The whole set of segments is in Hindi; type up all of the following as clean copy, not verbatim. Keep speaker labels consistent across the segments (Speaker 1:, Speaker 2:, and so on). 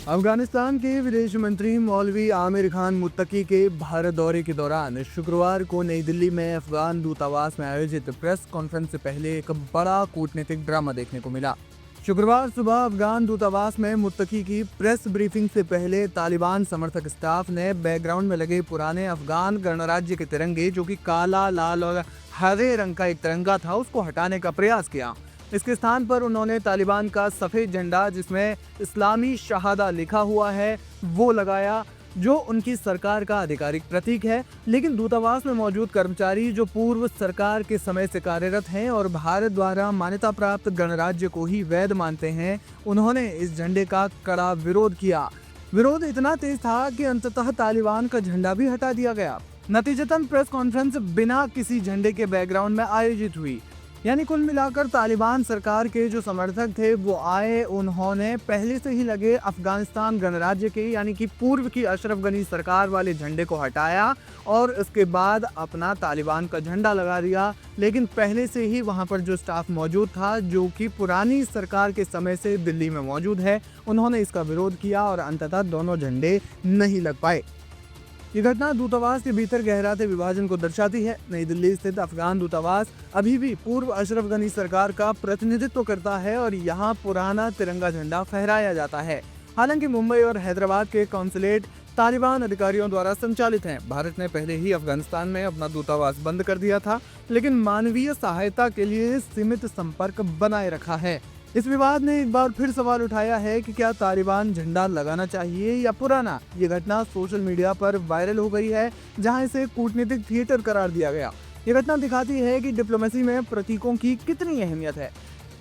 Speaker 1: अफगानिस्तान के विदेश मंत्री मौलवी आमिर खान मुत्तकी के भारत दौरे के दौरान शुक्रवार को नई दिल्ली में अफगान दूतावास में आयोजित प्रेस कॉन्फ्रेंस से पहले एक बड़ा कूटनीतिक ड्रामा देखने को मिला। शुक्रवार सुबह अफगान दूतावास में मुत्तकी की प्रेस ब्रीफिंग से पहले तालिबान समर्थक स्टाफ ने बैकग्राउंड में लगे पुराने अफगान गणराज्य के तिरंगे, जो कि काला, लाल और हरे रंग का एक तिरंगा था, उसको हटाने का प्रयास किया। इसके स्थान पर उन्होंने तालिबान का सफ़ेद झंडा, जिसमें इस्लामी शहादा लिखा हुआ है, वो लगाया, जो उनकी सरकार का आधिकारिक प्रतीक है। लेकिन दूतावास में मौजूद कर्मचारी, जो पूर्व सरकार के समय से कार्यरत हैं और भारत द्वारा मान्यता प्राप्त गणराज्य को ही वैध मानते हैं, उन्होंने इस झंडे का कड़ा विरोध किया। विरोध इतना तेज था कि अंततः तालिबान का झंडा भी हटा दिया गया। नतीजतन प्रेस कॉन्फ्रेंस बिना किसी झंडे के बैकग्राउंड में आयोजित हुई। यानी कुल मिलाकर तालिबान सरकार के जो समर्थक थे वो आए, उन्होंने पहले से ही लगे अफगानिस्तान गणराज्य के, यानी कि पूर्व की अशरफ गनी सरकार वाले झंडे को हटाया और उसके बाद अपना तालिबान का झंडा लगा दिया। लेकिन पहले से ही वहां पर जो स्टाफ मौजूद था, जो कि पुरानी सरकार के समय से दिल्ली में मौजूद है, उन्होंने इसका विरोध किया और अंततः दोनों झंडे नहीं लग पाए। ये घटना दूतावास के भीतर गहराते विभाजन को दर्शाती है। नई दिल्ली स्थित अफगान दूतावास अभी भी पूर्व अशरफ गनी सरकार का प्रतिनिधित्व करता है और यहाँ पुराना तिरंगा झंडा फहराया जाता है। हालांकि मुंबई और हैदराबाद के कॉन्सुलेट तालिबान अधिकारियों द्वारा संचालित हैं। भारत ने पहले ही अफगानिस्तान में अपना दूतावास बंद कर दिया था, लेकिन मानवीय सहायता के लिए सीमित संपर्क बनाए रखा है। इस विवाद ने एक बार फिर सवाल उठाया है कि क्या तालिबान झंडा लगाना चाहिए या पुराना। ये घटना सोशल मीडिया पर वायरल हो गई है, जहां इसे कूटनीतिक थिएटर करार दिया गया। ये घटना दिखाती है कि डिप्लोमेसी में प्रतीकों की कितनी अहमियत है।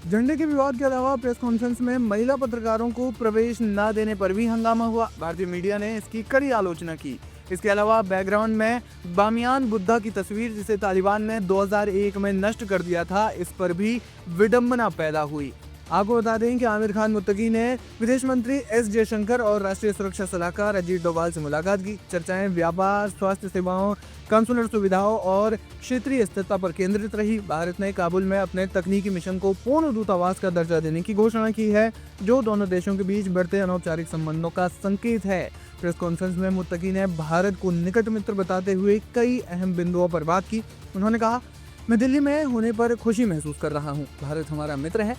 Speaker 1: झंडे के विवाद के अलावा प्रेस कॉन्फ्रेंस में महिला पत्रकारों को प्रवेश न देने पर भी हंगामा हुआ। भारतीय मीडिया ने इसकी कड़ी आलोचना की। इसके अलावा बैकग्राउंड में बामियान बुद्धा की तस्वीर, जिसे तालिबान ने 2001 में नष्ट कर दिया था, इस पर भी विडंबना पैदा हुई। आपको बता दें कि आमिर खान मुत्तकी ने विदेश मंत्री एस जयशंकर और राष्ट्रीय सुरक्षा सलाहकार अजीत डोभाल से मुलाकात की। चर्चाएं व्यापार, स्वास्थ्य सेवाओं, कंसुलर सुविधाओं और क्षेत्रीय स्थिरता पर केंद्रित रही। भारत ने काबुल में अपने तकनीकी मिशन को पूर्ण दूतावास का दर्जा देने की घोषणा की है, जो दोनों देशों के बीच बढ़ते अनौपचारिक संबंधों का संकेत है। प्रेस कॉन्फ्रेंस में मुत्तकी ने भारत को निकट मित्र बताते हुए कई अहम बिंदुओं पर बात की। उन्होंने कहा, मैं दिल्ली में होने पर खुशी महसूस कर रहा हूँ। भारत हमारा मित्र है।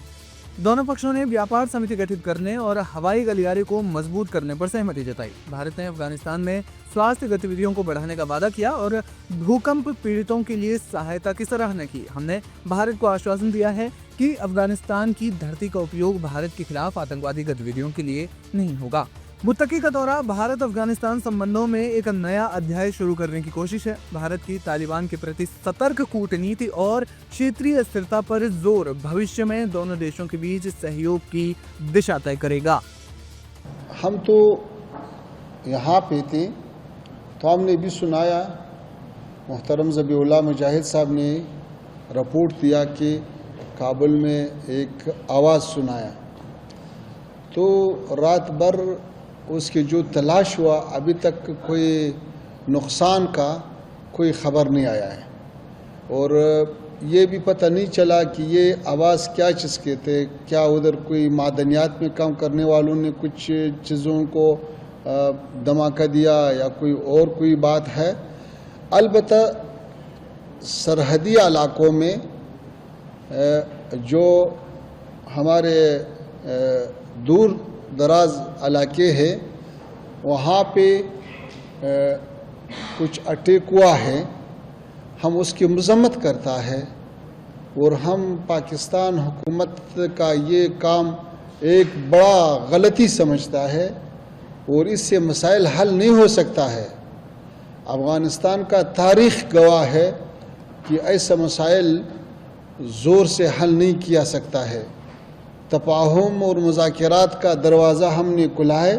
Speaker 1: दोनों पक्षों ने व्यापार समिति गठित करने और हवाई गलियारे को मजबूत करने पर सहमति जताई। भारत ने अफगानिस्तान में स्वास्थ्य गतिविधियों को बढ़ाने का वादा किया और भूकंप पीड़ितों के लिए सहायता की सराहना की। हमने भारत को आश्वासन दिया है कि अफगानिस्तान की धरती का उपयोग भारत के खिलाफ आतंकवादी गतिविधियों के लिए नहीं होगा। मुत्तकी का दौरा भारत अफगानिस्तान संबंधों में एक नया अध्याय शुरू करने की कोशिश है। भारत की तालिबान के प्रति सतर्क कूटनीति और क्षेत्रीय स्थिरता पर जोर भविष्य में दोनों देशों के बीच सहयोग की दिशा तय करेगा।
Speaker 2: हम तो यहाँ पे थे, तो हमने भी सुनाया, मोहतरम ज़बीउल्लाह मुजाहिद साहब ने रिपोर्ट दिया कि काबुल में एक आवाज़ सुनाया, तो रात भर उसकी जो तलाश हुआ, अभी तक कोई नुकसान का कोई ख़बर नहीं आया है। और ये भी पता नहीं चला कि ये आवाज़ क्या चीज़ के थे। क्या उधर कोई मादनियात में काम करने वालों ने कुछ चीज़ों को धमाका दिया या कोई और कोई बात है। अलबत्ता सरहदी इलाकों में जो हमारे दूर दराज इलाके हैं, वहाँ पे कुछ अटैक हुआ है। हम उसकी मज़म्मत करता है और हम पाकिस्तान हुकूमत का ये काम एक बड़ा गलती समझता है और इससे मसाइल हल नहीं हो सकता है। अफ़गानिस्तान का तारीख़ गवाह है कि ऐसा मसाइल ज़ोर से हल नहीं किया सकता है। तफाहुम और मुज़ाकरात का दरवाज़ा हमने खुला है।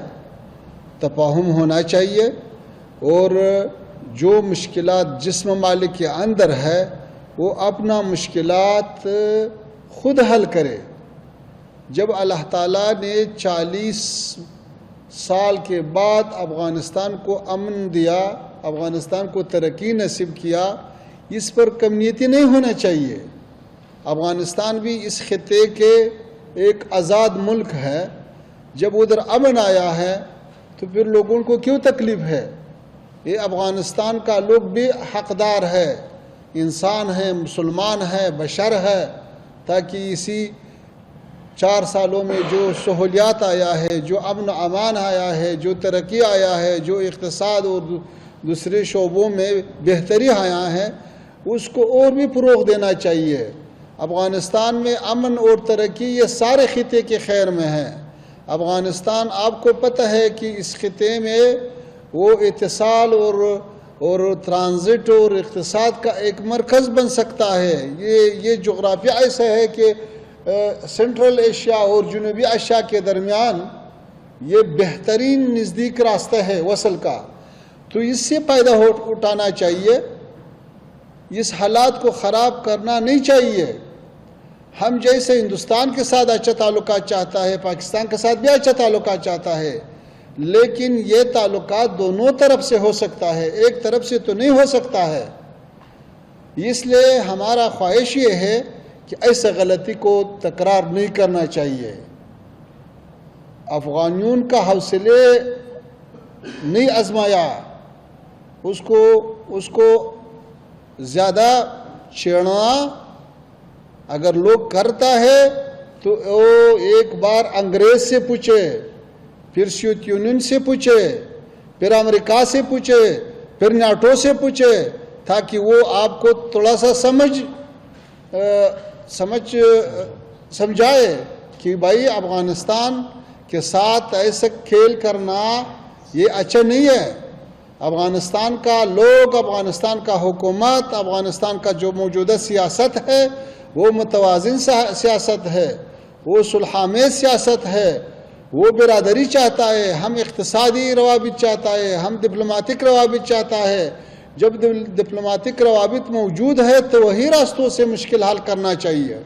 Speaker 2: तफाहुम होना चाहिए और जो मुश्किलात जिस ममालिक के अंदर है वो अपना मुश्किलात खुद हल करे। जब अल्लाह ताला ने 40 साल के बाद अफ़गानिस्तान को अमन दिया, अफ़गानिस्तान को तरक्की नसीब किया, इस पर कमनीति नहीं होना चाहिए। अफ़गानिस्तान भी इस खित्ते के एक आज़ाद मुल्क है जब उधर अमन आया है तो फिर लोगों को क्यों तकलीफ है? ये अफ़गानिस्तान का लोग भी हकदार है, इंसान है, मुसलमान है, बशर है, ताकि इसी 4 सालों में जो सहूलियात आया है, जो अमन अमान आया है, जो तरक्की आया है, जो इक़्तिसाद और दूसरे शोबों में बेहतरी आया है, उसको और भी फ़रोग़ देना चाहिए। अफ़गानिस्तान में अमन और तरक्की ये सारे ख़िते के खैर में है। अफ़गानिस्तान, आपको पता है कि इस ख़िते में वो इत्तिसाल और ट्रांजिट और इक़्तिसाद का एक मरकज़ बन सकता है। ये जोग्राफिया ऐसा है कि सेंट्रल एशिया और जनूबी एशिया के दरमियान ये बेहतरीन नज़दीक रास्ता है वसल का, तो इससे फ़ायदा उठाना चाहिए। इस हालात को ख़राब करना नहीं चाहिए। हम जैसे हिंदुस्तान के साथ अच्छा ताल्लुकात चाहता है, पाकिस्तान के साथ भी अच्छा ताल्लुकात चाहता है, लेकिन ये ताल्लुकात दोनों तरफ से हो सकता है, एक तरफ से तो नहीं हो सकता है। इसलिए हमारा ख्वाहिश ये है कि ऐसे गलती को तकरार नहीं करना चाहिए। अफ़गानियों का हौसले नहीं आजमाया, उसको ज़्यादा छेड़ना अगर लोग करता है तो वो एक बार अंग्रेज़ से पूछे, फिर सोवियत यूनियन से पूछे, फिर अमेरिका से पूछे, फिर नाटो से पूछे, ताकि वो आपको थोड़ा सा समझाए कि भाई अफ़गानिस्तान के साथ ऐसा खेल करना ये अच्छा नहीं है। अफ़गानिस्तान का लोग, अफ़गानिस्तान का हुकूमत, अफ़गानिस्तान का जो मौजूदा सियासत है वो मुतवाज़िन सियासत है, वो सुलहामेज़ सियासत है, वो बिरादरी चाहता है, हम इक़्तिसादी रवाबित चाहता है, हम डिप्लोमेटिक रवाबित चाहता है। जब डिप्लोमेटिक रवाबित मौजूद है तो वही रास्तों से मुश्किल हल करना चाहिए।